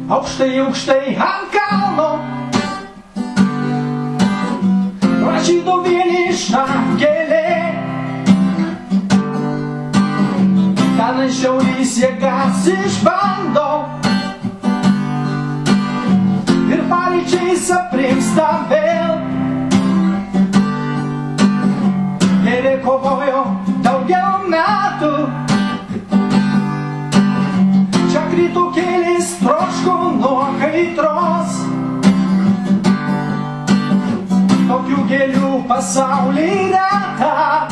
aukštai, aukštai ant kalno pražydo vieniša gėlė. Ten šiaurys jėgas išbando ir paryčiais aprimsta vėl. Gėlė kovojo daugiau metų, čia krito kėlis troško nuo kaitros. Tokių gėlių pasaulyje reta,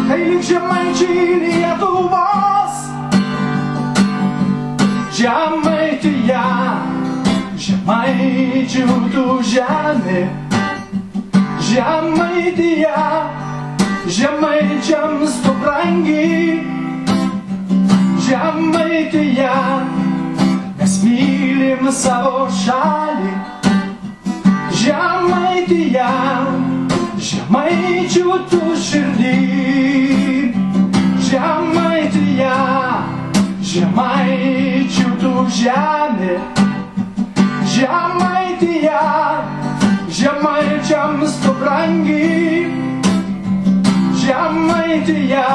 tai lyg žemaičiai Lietuvos. Žemaitija, žemaičių tu žemė. Žemaitija, žemaičiams tu brangi. Žemaitija, mes mylim savo šalį. Žemaitija, žemaičių tu širdį. Žemaitija, žemaičių tu žemė. Žemaitija, žemaičiams tu brangi. Žemaitija,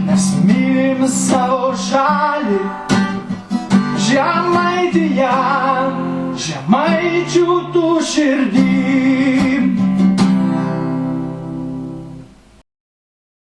mes mylim savo šalį. Žemaitija, žemaičių tu širdį.